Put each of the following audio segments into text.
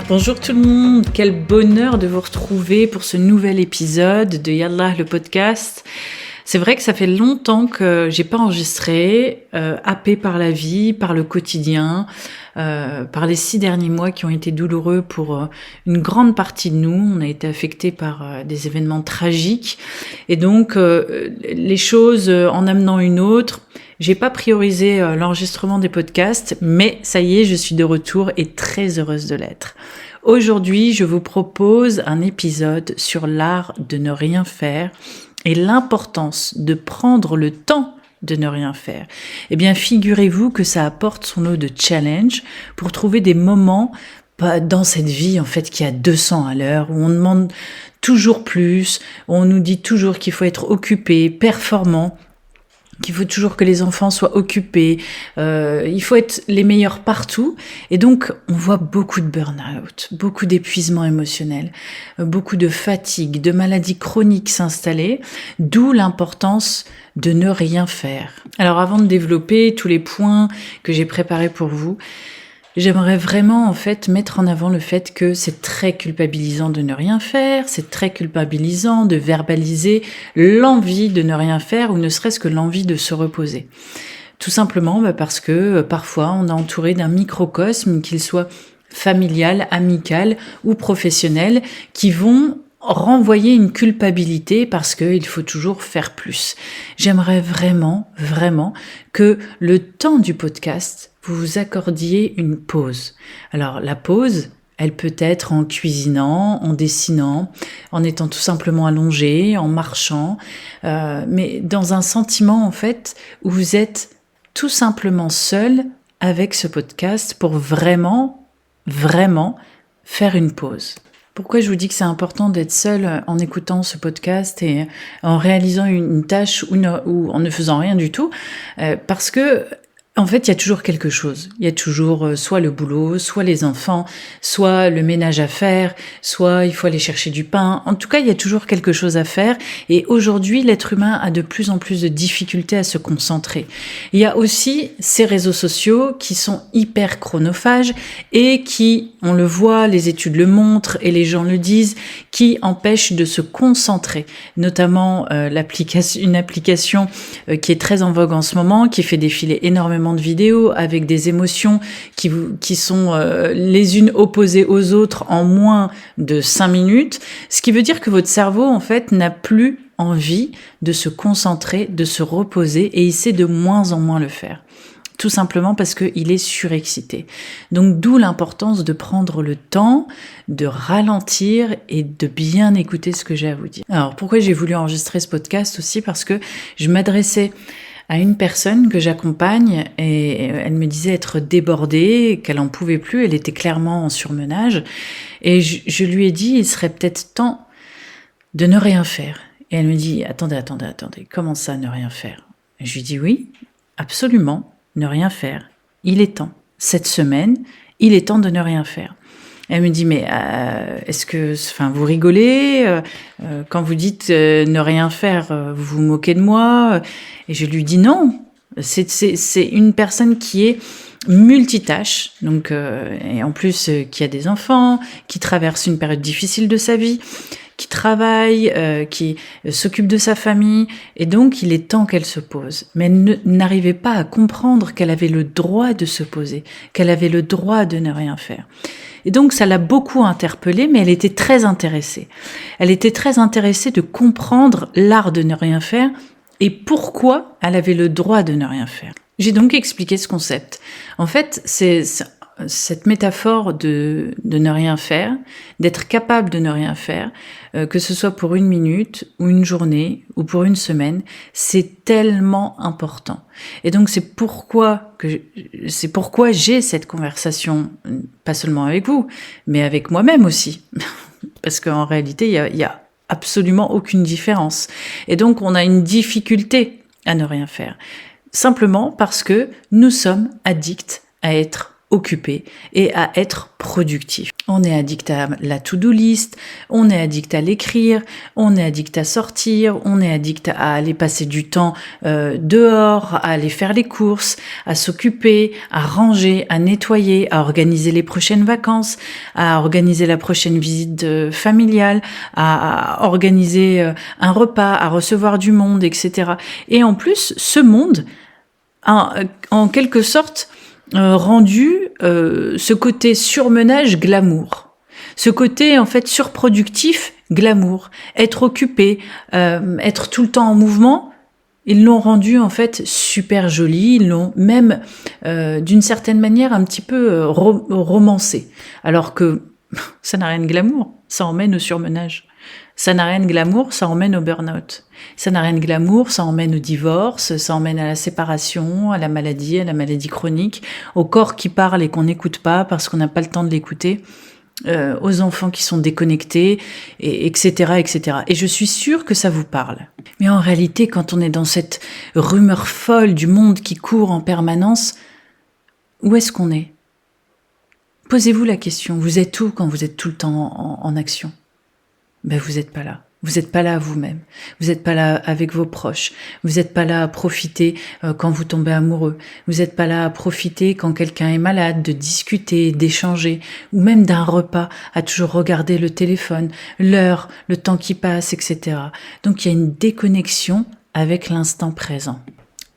Bonjour tout le monde, quel bonheur de vous retrouver pour ce nouvel épisode de Yallah le podcast. C'est vrai que ça fait longtemps que j'ai pas enregistré, happée par la vie, par le quotidien, par les 6 derniers mois qui ont été douloureux pour une grande partie de nous. On a été affectés par des événements tragiques et donc les choses en amenant une autre. J'ai pas priorisé l'enregistrement des podcasts, mais ça y est, je suis de retour et très heureuse de l'être. Aujourd'hui, je vous propose un épisode sur l'art de ne rien faire et l'importance de prendre le temps de ne rien faire. Eh bien, figurez-vous que ça apporte son lot de challenge pour trouver des moments dans cette vie en fait qui a 200 à l'heure, où on demande toujours plus, où on nous dit toujours qu'il faut être occupé, performant, qu'il faut toujours que les enfants soient occupés, il faut être les meilleurs partout. Et donc, on voit beaucoup de burn-out, beaucoup d'épuisement émotionnel, beaucoup de fatigue, de maladies chroniques s'installer, d'où l'importance de ne rien faire. Alors, avant de développer tous les points que j'ai préparés pour vous, j'aimerais vraiment en fait mettre en avant le fait que c'est très culpabilisant de ne rien faire, c'est très culpabilisant de verbaliser l'envie de ne rien faire ou ne serait-ce que l'envie de se reposer. Tout simplement parce que parfois on est entouré d'un microcosme, qu'il soit familial, amical ou professionnel, qui vont renvoyer une culpabilité parce qu'il faut toujours faire plus. J'aimerais vraiment que le temps du podcast, vous vous accordiez une pause. Alors la pause, elle peut être en cuisinant, en dessinant, en étant tout simplement allongé, en marchant, mais dans un sentiment en fait où vous êtes tout simplement seul avec ce podcast pour vraiment faire une pause. Pourquoi je vous dis que c'est important d'être seul en écoutant ce podcast et en réalisant une tâche ou en ne faisant rien du tout, parce que en fait, il y a toujours quelque chose. Il y a toujours soit le boulot, soit les enfants, soit le ménage à faire, soit il faut aller chercher du pain. En tout cas, il y a toujours quelque chose à faire. Et aujourd'hui, l'être humain a de plus en plus de difficultés à se concentrer. Il y a aussi ces réseaux sociaux qui sont hyper chronophages et qui, on le voit, les études le montrent et les gens le disent, qui empêchent de se concentrer. Notamment une application qui est très en vogue en ce moment, qui fait défiler énormément de vidéos avec des émotions qui sont les unes opposées aux autres en moins de 5 minutes, ce qui veut dire que votre cerveau en fait n'a plus envie de se concentrer, de se reposer et il sait de moins en moins le faire. Tout simplement parce qu'il est surexcité. Donc d'où l'importance de prendre le temps, de ralentir et de bien écouter ce que j'ai à vous dire. Alors pourquoi j'ai voulu enregistrer ce podcast aussi? Parce que je m'adressais à une personne que j'accompagne et elle me disait être débordée, qu'elle en pouvait plus, elle était clairement en surmenage et je lui ai dit il serait peut-être temps de ne rien faire. Et elle me dit attendez, comment ça ne rien faire? Et je lui dis oui, absolument, ne rien faire. Il est temps. Cette semaine, il est temps de ne rien faire. Elle me dit mais est-ce que, vous rigolez quand vous dites ne rien faire, vous vous moquez de moi? Et je lui dis non. C'est une personne qui est multitâche, donc et en plus qui a des enfants, qui traverse une période difficile de sa vie, qui travaille, qui s'occupe de sa famille, et donc il est temps qu'elle se pose. Mais elle n'arrivait pas à comprendre qu'elle avait le droit de se poser, qu'elle avait le droit de ne rien faire. Et donc ça l'a beaucoup interpellée, mais elle était très intéressée. Elle était très intéressée de comprendre l'art de ne rien faire et pourquoi elle avait le droit de ne rien faire. J'ai donc expliqué ce concept. En fait, c'est cette métaphore de ne rien faire, d'être capable de ne rien faire, que ce soit pour 1 minute ou une journée ou pour une semaine, c'est tellement important. Et donc c'est pourquoi j'ai cette conversation, pas seulement avec vous, mais avec moi-même aussi. Parce qu'en réalité, il y a absolument aucune différence. Et donc on a une difficulté à ne rien faire. Simplement parce que nous sommes addicts à être occupé et à être productif. On est addict à la to-do list, on est addict à l'écrire, on est addict à sortir, on est addict à aller passer du temps dehors, à aller faire les courses, à s'occuper, à ranger, à nettoyer, à organiser les prochaines vacances, à organiser la prochaine visite familiale, à organiser un repas, à recevoir du monde, etc. Et en plus, ce monde a en quelque sorte rendu ce côté surmenage glamour, ce côté en fait surproductif glamour, être occupé, être tout le temps en mouvement, ils l'ont rendu en fait super joli, ils l'ont même d'une certaine manière un petit peu romancé, alors que ça n'a rien de glamour, ça emmène au surmenage. Ça n'a rien de glamour, ça emmène au burn-out. Ça n'a rien de glamour, ça emmène au divorce, ça emmène à la séparation, à la maladie chronique, au corps qui parle et qu'on n'écoute pas parce qu'on n'a pas le temps de l'écouter, aux enfants qui sont déconnectés, etc., etc. Et je suis sûre que ça vous parle. Mais en réalité, quand on est dans cette rumeur folle du monde qui court en permanence, où est-ce qu'on est ? Posez-vous la question, vous êtes où quand vous êtes tout le temps en action ? Ben vous n'êtes pas là. Vous n'êtes pas là à vous-même. Vous n'êtes pas là avec vos proches. Vous n'êtes pas là à profiter quand vous tombez amoureux. Vous n'êtes pas là à profiter quand quelqu'un est malade, de discuter, d'échanger, ou même d'un repas, à toujours regarder le téléphone, l'heure, le temps qui passe, etc. Donc il y a une déconnexion avec l'instant présent.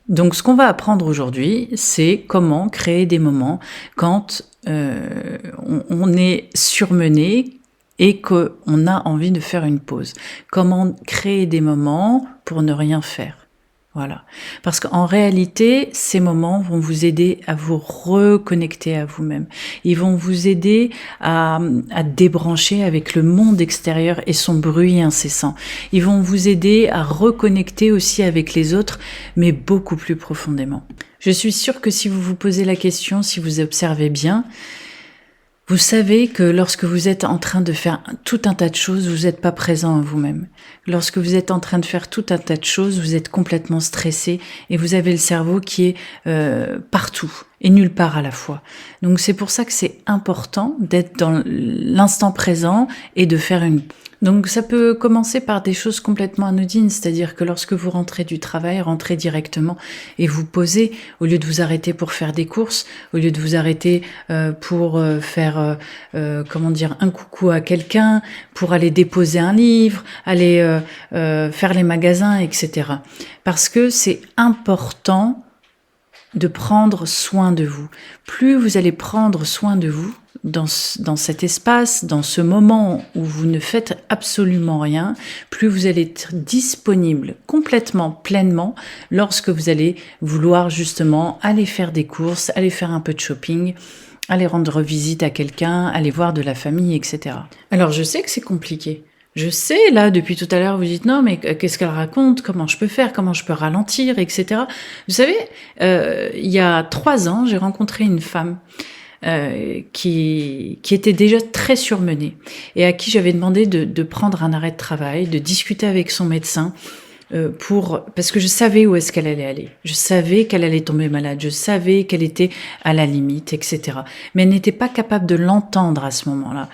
Donc ce qu'on va apprendre aujourd'hui, c'est comment créer des moments quand on est surmené, et qu'on a envie de faire une pause. Comment créer des moments pour ne rien faire. Voilà. Parce qu'en réalité, ces moments vont vous aider à vous reconnecter à vous-même. Ils vont vous aider à débrancher avec le monde extérieur et son bruit incessant. Ils vont vous aider à reconnecter aussi avec les autres, mais beaucoup plus profondément. Je suis sûre que si vous vous posez la question, si vous observez bien, vous savez que lorsque vous êtes en train de faire tout un tas de choses, vous n'êtes pas présent à vous-même. Lorsque vous êtes en train de faire tout un tas de choses, vous êtes complètement stressé et vous avez le cerveau qui est partout et nulle part à la fois. Donc c'est pour ça que c'est important d'être dans l'instant présent et de faire une... Donc ça peut commencer par des choses complètement anodines, c'est-à-dire que lorsque vous rentrez du travail, rentrez directement et vous posez, au lieu de vous arrêter pour faire des courses, au lieu de vous arrêter pour faire un coucou à quelqu'un, pour aller déposer un livre, aller faire les magasins, etc. Parce que c'est important de prendre soin de vous. Plus vous allez prendre soin de vous, dans cet espace, dans ce moment où vous ne faites absolument rien, plus vous allez être disponible complètement, pleinement, lorsque vous allez vouloir justement aller faire des courses, aller faire un peu de shopping, aller rendre visite à quelqu'un, aller voir de la famille, etc. Alors je sais que c'est compliqué. Je sais, là, depuis tout à l'heure, vous dites non, mais qu'est-ce qu'elle raconte? Comment je peux faire? Comment je peux ralentir, etc. Vous savez, il y a 3 ans, j'ai rencontré une femme qui était déjà très surmenée et à qui j'avais demandé de prendre un arrêt de travail, de discuter avec son médecin parce que je savais où est-ce qu'elle allait aller. Je savais qu'elle allait tomber malade, je savais qu'elle était à la limite, etc. Mais elle n'était pas capable de l'entendre à ce moment-là.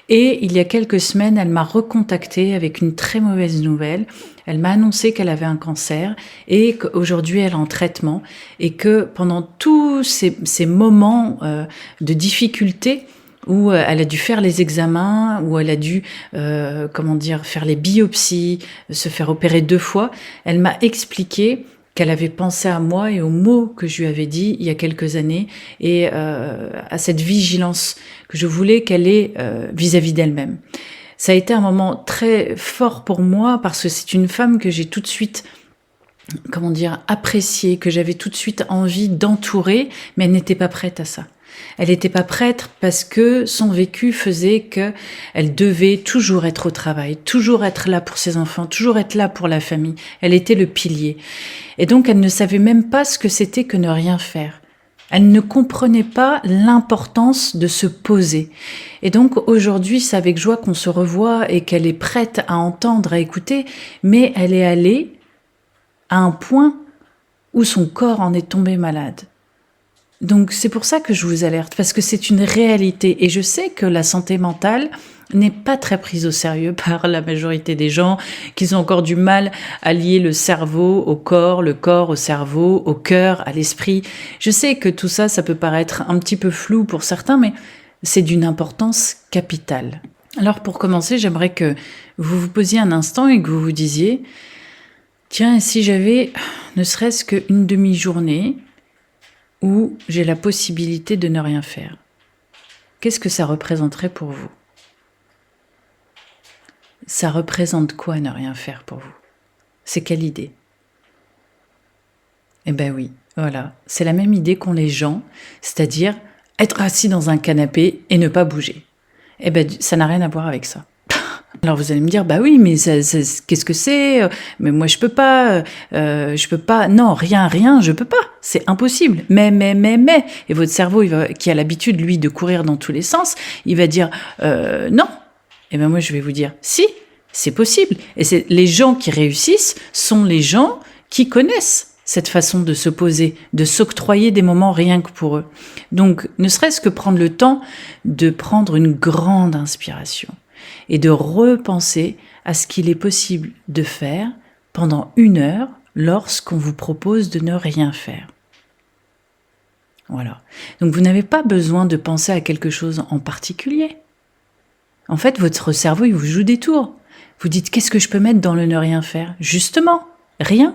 Et il y a quelques semaines, elle m'a recontactée avec une très mauvaise nouvelle. Elle m'a annoncé qu'elle avait un cancer et qu'aujourd'hui elle est en traitement et que pendant tous ces moments de difficulté où elle a dû faire les examens, où elle a dû faire les biopsies, se faire opérer 2 fois, elle m'a expliqué qu'elle avait pensé à moi et aux mots que je lui avais dit il y a quelques années et à cette vigilance que je voulais qu'elle ait vis-à-vis d'elle-même. Ça a été un moment très fort pour moi parce que c'est une femme que j'ai tout de suite appréciée, que j'avais tout de suite envie d'entourer, mais elle n'était pas prête à ça. Elle n'était pas prête parce que son vécu faisait qu'elle devait toujours être au travail, toujours être là pour ses enfants, toujours être là pour la famille. Elle était le pilier. Et donc, elle ne savait même pas ce que c'était que ne rien faire. Elle ne comprenait pas l'importance de se poser. Et donc, aujourd'hui, c'est avec joie qu'on se revoit et qu'elle est prête à entendre, à écouter, mais elle est allée à un point où son corps en est tombé malade. Donc c'est pour ça que je vous alerte, parce que c'est une réalité. Et je sais que la santé mentale n'est pas très prise au sérieux par la majorité des gens, qu'ils ont encore du mal à lier le cerveau au corps, le corps au cerveau, au cœur, à l'esprit. Je sais que tout ça, ça peut paraître un petit peu flou pour certains, mais c'est d'une importance capitale. Alors pour commencer, j'aimerais que vous vous posiez un instant et que vous vous disiez « Tiens, et si j'avais ne serait-ce qu'une demi-journée où j'ai la possibilité de ne rien faire, qu'est-ce que ça représenterait pour vous ?» Ça représente quoi ne rien faire pour vous? C'est quelle idée? Eh ben oui, voilà, c'est la même idée qu'ont les gens, c'est-à-dire être assis dans un canapé et ne pas bouger. Eh ben ça n'a rien à voir avec ça. Alors vous allez me dire, bah oui, mais qu'est-ce que c'est? Mais moi je peux pas, non, rien, je peux pas, c'est impossible. Mais, et votre cerveau, qui a l'habitude lui de courir dans tous les sens, il va dire, non. Et ben moi je vais vous dire, si, c'est possible. Et les gens qui réussissent sont les gens qui connaissent cette façon de se poser, de s'octroyer des moments rien que pour eux. Donc, ne serait-ce que prendre le temps de prendre une grande inspiration et de repenser à ce qu'il est possible de faire pendant 1 heure lorsqu'on vous propose de ne rien faire. Voilà. Donc, vous n'avez pas besoin de penser à quelque chose en particulier. En fait, votre cerveau, il vous joue des tours. Vous dites, qu'est-ce que je peux mettre dans le ne rien faire? Justement, rien.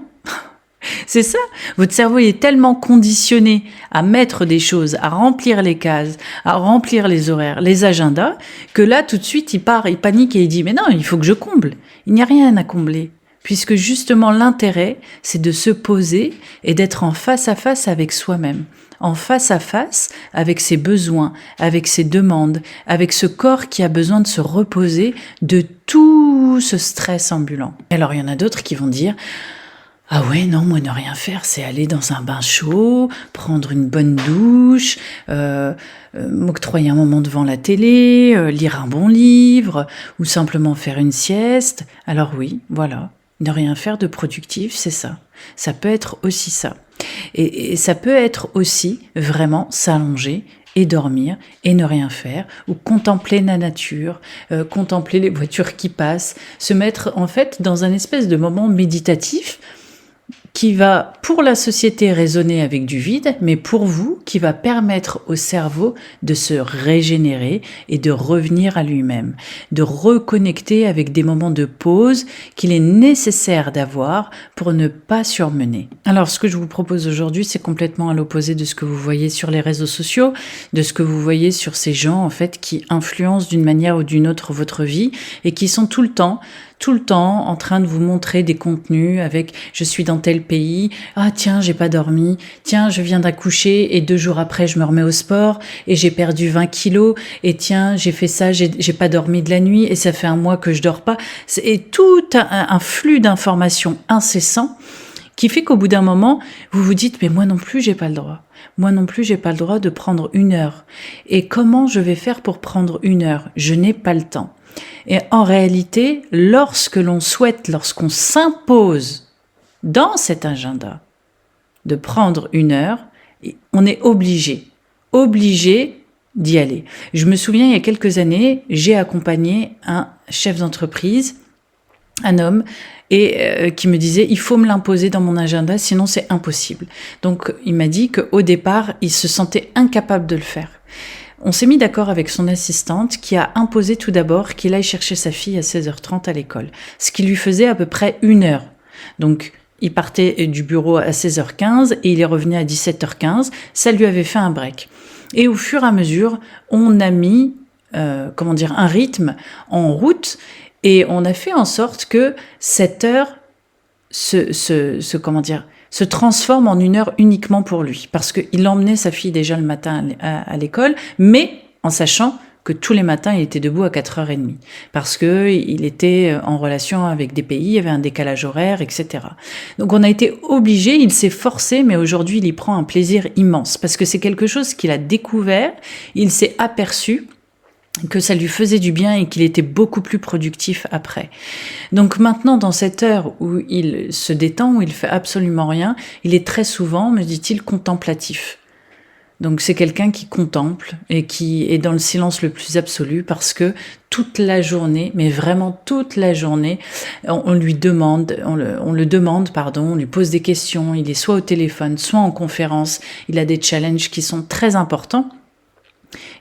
C'est ça. Votre cerveau il est tellement conditionné à mettre des choses, à remplir les cases, à remplir les horaires, les agendas, que là, tout de suite, il part, il panique et il dit, mais non, il faut que je comble. Il n'y a rien à combler. Puisque justement, l'intérêt, c'est de se poser et d'être en face à face avec soi-même. En face à face avec ses besoins, avec ses demandes, avec ce corps qui a besoin de se reposer de tout ce stress ambulant. Alors, il y en a d'autres qui vont dire « Ah ouais, non, moi ne rien faire, c'est aller dans un bain chaud, prendre une bonne douche, m'octroyer un moment devant la télé, lire un bon livre, ou simplement faire une sieste. » Alors oui, voilà, ne rien faire de productif, c'est ça. Ça peut être aussi ça. Et ça peut être aussi vraiment s'allonger et dormir et ne rien faire, ou contempler la nature, contempler les voitures qui passent, se mettre en fait dans un espèce de moment méditatif qui va, pour la société, résonner avec du vide, mais pour vous, qui va permettre au cerveau de se régénérer et de revenir à lui-même, de reconnecter avec des moments de pause qu'il est nécessaire d'avoir pour ne pas surmener. Alors, ce que je vous propose aujourd'hui, c'est complètement à l'opposé de ce que vous voyez sur les réseaux sociaux, de ce que vous voyez sur ces gens, en fait, qui influencent d'une manière ou d'une autre votre vie et qui sont tout le temps en train de vous montrer des contenus avec « je suis dans tel pays, ah tiens, j'ai pas dormi, tiens, je viens d'accoucher et 2 jours après, je me remets au sport et j'ai perdu 20 kilos et tiens, j'ai fait ça, j'ai pas dormi de la nuit et ça fait 1 mois que je dors pas. » Et tout un flux d'informations incessant qui fait qu'au bout d'un moment, vous vous dites « mais moi non plus, j'ai pas le droit. Moi non plus, j'ai pas le droit de prendre 1 heure. Et comment je vais faire pour prendre 1 heure? Je n'ai pas le temps. » Et en réalité, lorsqu'on s'impose dans cet agenda de prendre 1 heure, on est obligé d'y aller. Je me souviens, il y a quelques années, j'ai accompagné un chef d'entreprise, un homme, et qui me disait « il faut me l'imposer dans mon agenda, sinon c'est impossible ». Donc il m'a dit qu'au départ, il se sentait incapable de le faire. On s'est mis d'accord avec son assistante qui a imposé tout d'abord qu'il aille chercher sa fille à 16h30 à l'école, ce qui lui faisait à peu près 1 heure. Donc, il partait du bureau à 16h15 et il est revenu à 17h15. Ça lui avait fait un break. Et au fur et à mesure, on a mis un rythme en route et on a fait en sorte que cette heure se transforme en 1 heure uniquement pour lui, parce qu'il emmenait sa fille déjà le matin à l'école, mais en sachant que tous les matins, il était debout à 4h30, parce qu'il était en relation avec des pays, il y avait un décalage horaire, etc. Donc on a été obligé, il s'est forcé, mais aujourd'hui, il y prend un plaisir immense, parce que c'est quelque chose qu'il a découvert, il s'est aperçu que ça lui faisait du bien et qu'il était beaucoup plus productif après. Donc maintenant, dans cette heure où il se détend, où il fait absolument rien, il est très souvent, me dit-il, contemplatif. Donc c'est quelqu'un qui contemple et qui est dans le silence le plus absolu parce que toute la journée, mais vraiment toute la journée, on lui demande, on le demande, on lui pose des questions, il est soit au téléphone, soit en conférence, il a des challenges qui sont très importants.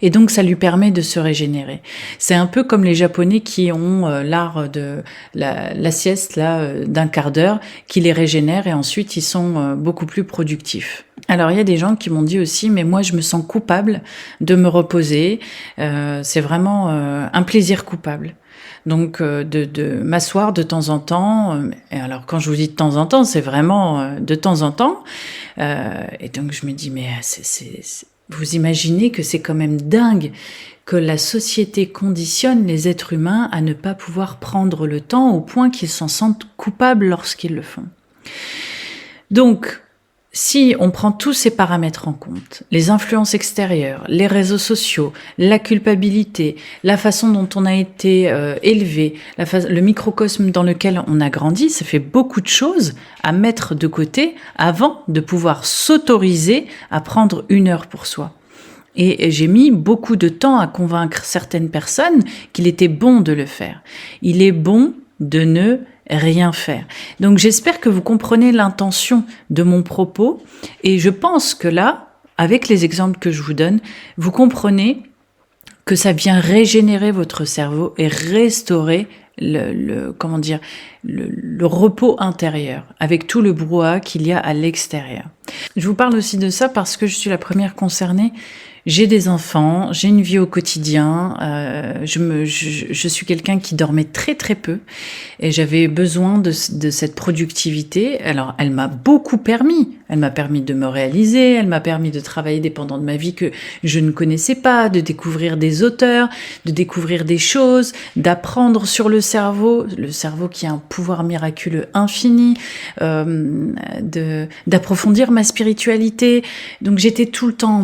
Et donc, ça lui permet de se régénérer. C'est un peu comme les Japonais qui ont l'art de la sieste d'un quart d'heure, qui les régénère et ensuite ils sont beaucoup plus productifs. Alors, il y a des gens qui m'ont dit aussi, mais moi, je me sens coupable de me reposer. C'est vraiment un plaisir coupable. Donc, de m'asseoir de temps en temps. Et alors, quand je vous dis de temps en temps, c'est vraiment de temps en temps. Et donc, je me dis, mais vous imaginez que c'est quand même dingue que la société conditionne les êtres humains à ne pas pouvoir prendre le temps au point qu'ils s'en sentent coupables lorsqu'ils le font. Donc, si on prend tous ces paramètres en compte, les influences extérieures, les réseaux sociaux, la culpabilité, la façon dont on a été élevé, le microcosme dans lequel on a grandi, ça fait beaucoup de choses à mettre de côté avant de pouvoir s'autoriser à prendre 1 heure pour soi. Et j'ai mis beaucoup de temps à convaincre certaines personnes qu'il était bon de le faire. Il est bon de ne rien faire. Donc j'espère que vous comprenez l'intention de mon propos et je pense que là, avec les exemples que je vous donne, vous comprenez que ça vient régénérer votre cerveau et restaurer le repos intérieur avec tout le brouhaha qu'il y a à l'extérieur. Je vous parle aussi de ça parce que je suis la première concernée. J'ai des enfants, j'ai une vie au quotidien, je suis quelqu'un qui dormait très très peu et j'avais besoin de cette productivité. Alors elle m'a beaucoup permis, elle m'a permis de me réaliser, elle m'a permis de travailler des pans de ma vie que je ne connaissais pas, de découvrir des auteurs, de découvrir des choses, d'apprendre sur le cerveau qui a un pouvoir miraculeux infini, d'approfondir ma spiritualité. Donc j'étais tout le temps en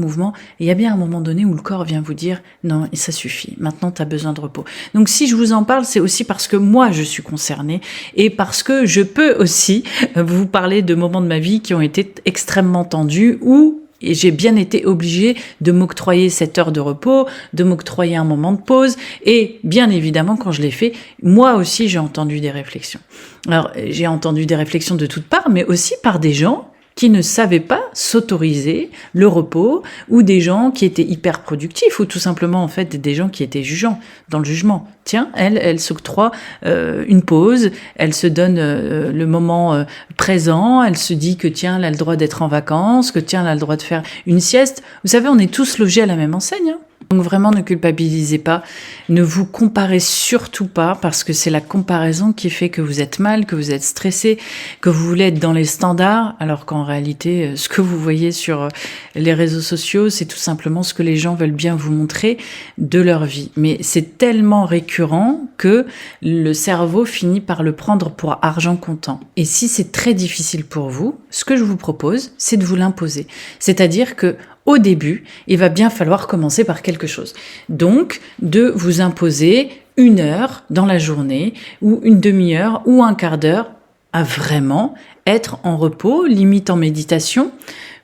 mouvement, et il y a bien un moment donné où le corps vient vous dire non, ça suffit, maintenant tu as besoin de repos. Donc si je vous en parle, c'est aussi parce que moi je suis concernée et parce que je peux aussi vous parler de moments de ma vie qui ont été extrêmement tendus où j'ai bien été obligée de m'octroyer cette heure de repos, de m'octroyer un moment de pause et bien évidemment quand je l'ai fait, moi aussi j'ai entendu des réflexions. Alors j'ai entendu des réflexions de toutes parts mais aussi par des gens qui ne savaient pas s'autoriser le repos, ou des gens qui étaient hyper productifs, ou tout simplement en fait des gens qui étaient jugeants, dans le jugement. Tiens, elle s'octroie une pause, elle se donne le moment présent, elle se dit que tiens, elle a le droit d'être en vacances, que tiens, elle a le droit de faire une sieste. Vous savez, on est tous logés à la même enseigne, hein. Donc vraiment, ne culpabilisez pas, ne vous comparez surtout pas parce que c'est la comparaison qui fait que vous êtes mal, que vous êtes stressé, que vous voulez être dans les standards, alors qu'en réalité, ce que vous voyez sur les réseaux sociaux, c'est tout simplement ce que les gens veulent bien vous montrer de leur vie. Mais c'est tellement récurrent que le cerveau finit par le prendre pour argent comptant. Et si c'est très difficile pour vous, ce que je vous propose, c'est de vous l'imposer. C'est-à-dire que au début, il va bien falloir commencer par quelque chose. Donc, de vous imposer 1 heure dans la journée, ou une demi-heure, ou un quart d'heure, à vraiment être en repos, limite en méditation,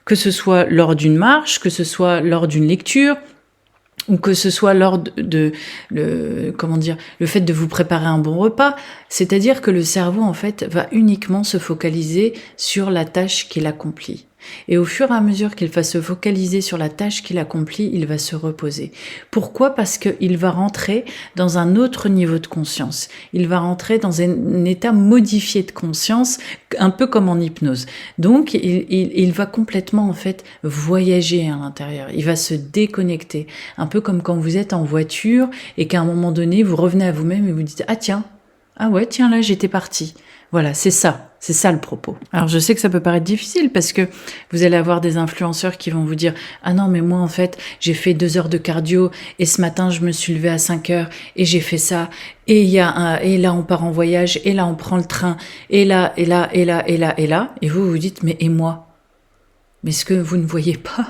que ce soit lors d'une marche, que ce soit lors d'une lecture, ou que ce soit lors le fait de vous préparer un bon repas. C'est-à-dire que le cerveau, en fait, va uniquement se focaliser sur la tâche qu'il accomplit. Et au fur et à mesure qu'il va se focaliser sur la tâche qu'il accomplit, il va se reposer. Pourquoi ? Parce qu'il va rentrer dans un autre niveau de conscience. Il va rentrer dans un état modifié de conscience, un peu comme en hypnose. Donc, il va complètement, en fait, voyager à l'intérieur. Il va se déconnecter. Un peu comme quand vous êtes en voiture et qu'à un moment donné, vous revenez à vous-même et vous dites « Ah tiens, là, j'étais parti ». Voilà, c'est ça le propos. Alors je sais que ça peut paraître difficile parce que vous allez avoir des influenceurs qui vont vous dire « Ah non, mais moi en fait, j'ai fait 2 heures de cardio et ce matin je me suis levée à 5 heures et j'ai fait ça et là on part en voyage et là on prend le train et là et vous vous dites « Mais et moi ?» Mais ce que vous ne voyez pas,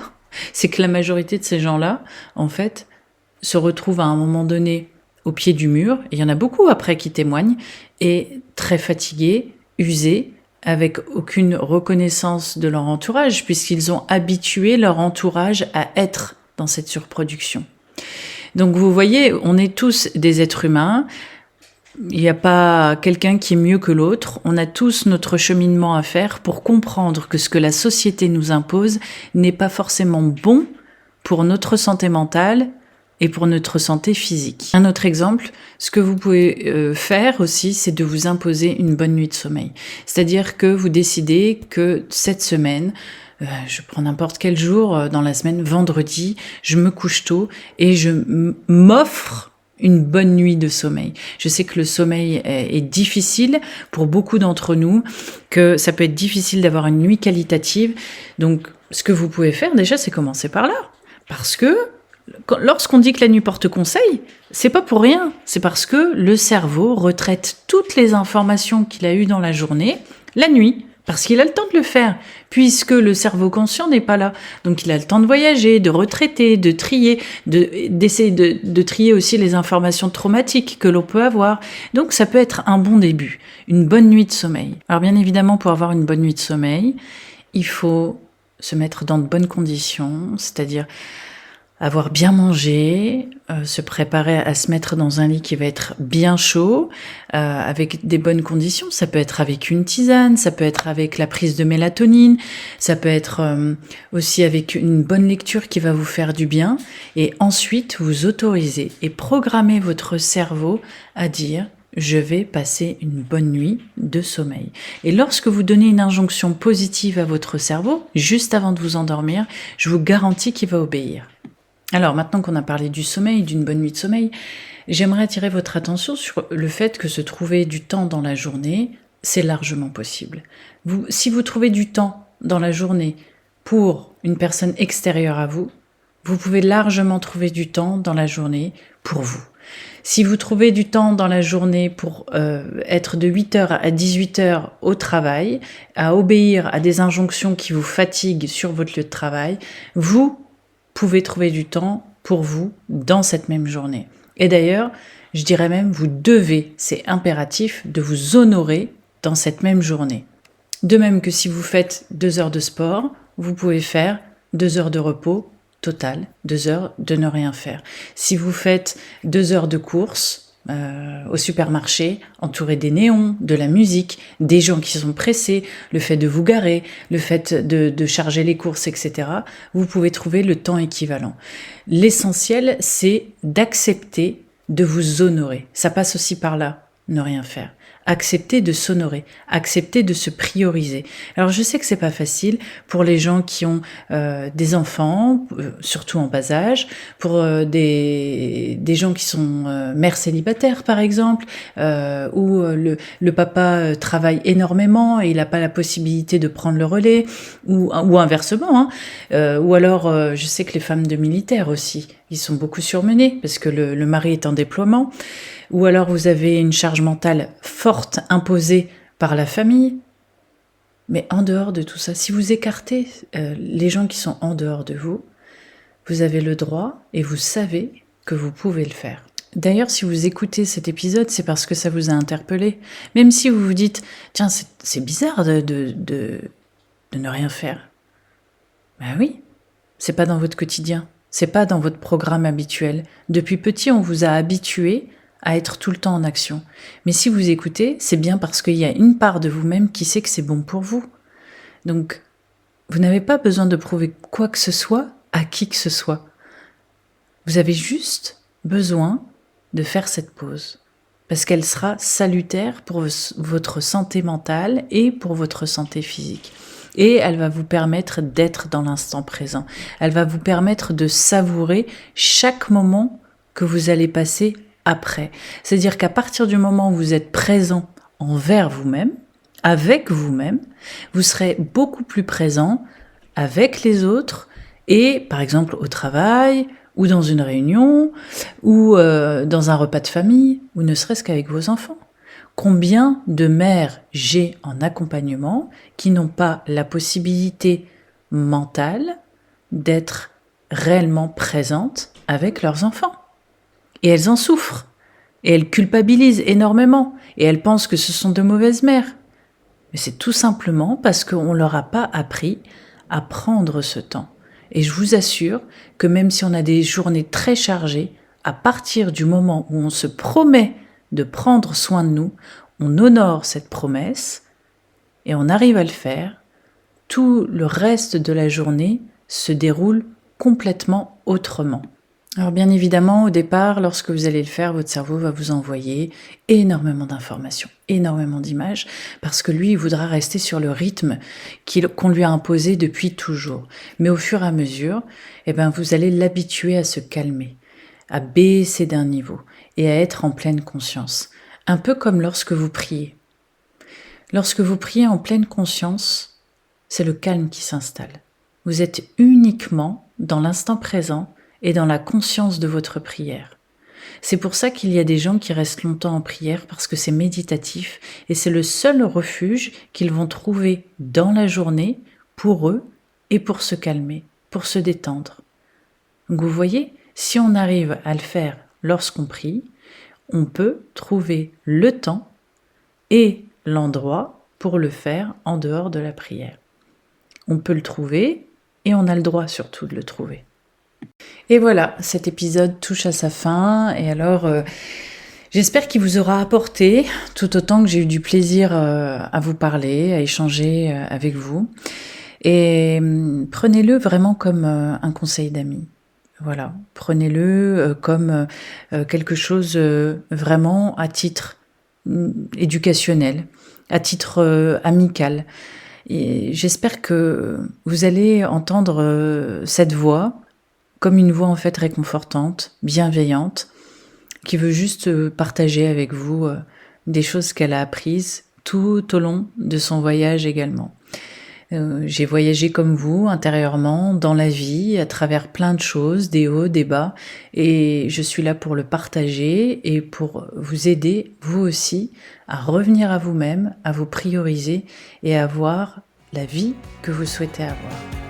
c'est que la majorité de ces gens-là, en fait, se retrouvent à un moment donné au pied du mur, et il y en a beaucoup après qui témoignent, et très fatigués, usés, avec aucune reconnaissance de leur entourage, puisqu'ils ont habitué leur entourage à être dans cette surproduction. Donc vous voyez, on est tous des êtres humains, il n'y a pas quelqu'un qui est mieux que l'autre, on a tous notre cheminement à faire pour comprendre que ce que la société nous impose n'est pas forcément bon pour notre santé mentale et pour notre santé physique. Un autre exemple, ce que vous pouvez faire aussi, c'est de vous imposer une bonne nuit de sommeil. C'est-à-dire que vous décidez que cette semaine, je prends n'importe quel jour dans la semaine, vendredi, je me couche tôt et je m'offre une bonne nuit de sommeil. Je sais que le sommeil est difficile pour beaucoup d'entre nous, que ça peut être difficile d'avoir une nuit qualitative. Donc, ce que vous pouvez faire déjà, c'est commencer par là. Parce que lorsqu'on dit que la nuit porte conseil, c'est pas pour rien. C'est parce que le cerveau retraite toutes les informations qu'il a eues dans la journée, la nuit. Parce qu'il a le temps de le faire, puisque le cerveau conscient n'est pas là. Donc il a le temps de voyager, de retraiter, de trier, d'essayer de trier aussi les informations traumatiques que l'on peut avoir. Donc ça peut être un bon début, une bonne nuit de sommeil. Alors bien évidemment, pour avoir une bonne nuit de sommeil, il faut se mettre dans de bonnes conditions, c'est-à-dire avoir bien mangé, se préparer à se mettre dans un lit qui va être bien chaud, avec des bonnes conditions. Ça peut être avec une tisane, ça peut être avec la prise de mélatonine, ça peut être aussi avec une bonne lecture qui va vous faire du bien. Et ensuite, vous autorisez et programmez votre cerveau à dire « je vais passer une bonne nuit de sommeil ». Et lorsque vous donnez une injonction positive à votre cerveau, juste avant de vous endormir, je vous garantis qu'il va obéir. Alors maintenant qu'on a parlé du sommeil, d'une bonne nuit de sommeil, j'aimerais attirer votre attention sur le fait que se trouver du temps dans la journée, c'est largement possible. Si vous trouvez du temps dans la journée pour une personne extérieure à vous, vous pouvez largement trouver du temps dans la journée pour vous. Si vous trouvez du temps dans la journée pour être de 8h à 18h au travail, à obéir à des injonctions qui vous fatiguent sur votre lieu de travail, vous pouvez trouver du temps pour vous dans cette même journée. Et d'ailleurs, je dirais même, vous devez, c'est impératif, de vous honorer dans cette même journée. De même que si vous faites 2 heures de sport, vous pouvez faire 2 heures de repos total, 2 heures de ne rien faire. Si vous faites 2 heures de course au supermarché, entouré des néons, de la musique, des gens qui sont pressés, le fait de vous garer, le fait de charger les courses, etc., vous pouvez trouver le temps équivalent. L'essentiel, c'est d'accepter de vous honorer. Ça passe aussi par là, ne rien faire. Accepter de s'honorer, accepter de se prioriser. Alors je sais que c'est pas facile pour les gens qui ont des enfants, surtout en bas âge, pour des gens qui sont mères célibataires par exemple, où le papa travaille énormément et il n'a pas la possibilité de prendre le relais, ou inversement, ou alors je sais que les femmes de militaires aussi, ils sont beaucoup surmenés parce que le mari est en déploiement. Ou alors vous avez une charge mentale forte imposée par la famille. Mais en dehors de tout ça, si vous écartez les gens qui sont en dehors de vous, vous avez le droit et vous savez que vous pouvez le faire. D'ailleurs, si vous écoutez cet épisode, c'est parce que ça vous a interpellé. Même si vous vous dites « Tiens, c'est bizarre de ne rien faire. » Ben oui, c'est pas dans votre quotidien. C'est pas dans votre programme habituel. Depuis petit, on vous a habitué à être tout le temps en action. Mais si vous écoutez, c'est bien parce qu'il y a une part de vous-même qui sait que c'est bon pour vous. Donc, vous n'avez pas besoin de prouver quoi que ce soit à qui que ce soit. Vous avez juste besoin de faire cette pause. Parce qu'elle sera salutaire pour votre santé mentale et pour votre santé physique. Et elle va vous permettre d'être dans l'instant présent. Elle va vous permettre de savourer chaque moment que vous allez passer après. C'est-à-dire qu'à partir du moment où vous êtes présent envers vous-même, avec vous-même, vous serez beaucoup plus présent avec les autres et, par exemple, au travail ou dans une réunion ou dans un repas de famille ou ne serait-ce qu'avec vos enfants. Combien de mères j'ai en accompagnement qui n'ont pas la possibilité mentale d'être réellement présentes avec leurs enfants? Et elles en souffrent. Et elles culpabilisent énormément. Et elles pensent que ce sont de mauvaises mères. Mais c'est tout simplement parce qu'on ne leur a pas appris à prendre ce temps. Et je vous assure que même si on a des journées très chargées, à partir du moment où on se promet de prendre soin de nous, on honore cette promesse et on arrive à le faire, tout le reste de la journée se déroule complètement autrement. Alors bien évidemment, au départ, lorsque vous allez le faire, votre cerveau va vous envoyer énormément d'informations, énormément d'images, parce que lui, il voudra rester sur le rythme qu'on lui a imposé depuis toujours. Mais au fur et à mesure, vous allez l'habituer à se calmer, à baisser d'un niveau et à être en pleine conscience. Un peu comme lorsque vous priez. Lorsque vous priez en pleine conscience, c'est le calme qui s'installe. Vous êtes uniquement dans l'instant présent et dans la conscience de votre prière. C'est pour ça qu'il y a des gens qui restent longtemps en prière parce que c'est méditatif et c'est le seul refuge qu'ils vont trouver dans la journée pour eux et pour se calmer, pour se détendre. Donc vous voyez, si on arrive à le faire lorsqu'on prie, on peut trouver le temps et l'endroit pour le faire en dehors de la prière. On peut le trouver et on a le droit surtout de le trouver. Et voilà, cet épisode touche à sa fin et alors j'espère qu'il vous aura apporté tout autant que j'ai eu du plaisir à vous parler, à échanger avec vous. Et prenez-le vraiment comme un conseil d'ami. Voilà, prenez-le comme quelque chose vraiment à titre éducationnel, à titre amical. Et j'espère que vous allez entendre cette voix comme une voix en fait réconfortante, bienveillante, qui veut juste partager avec vous des choses qu'elle a apprises tout au long de son voyage également. J'ai voyagé comme vous, intérieurement, dans la vie, à travers plein de choses, des hauts, des bas, et je suis là pour le partager et pour vous aider, vous aussi, à revenir à vous-même, à vous prioriser et à avoir la vie que vous souhaitez avoir.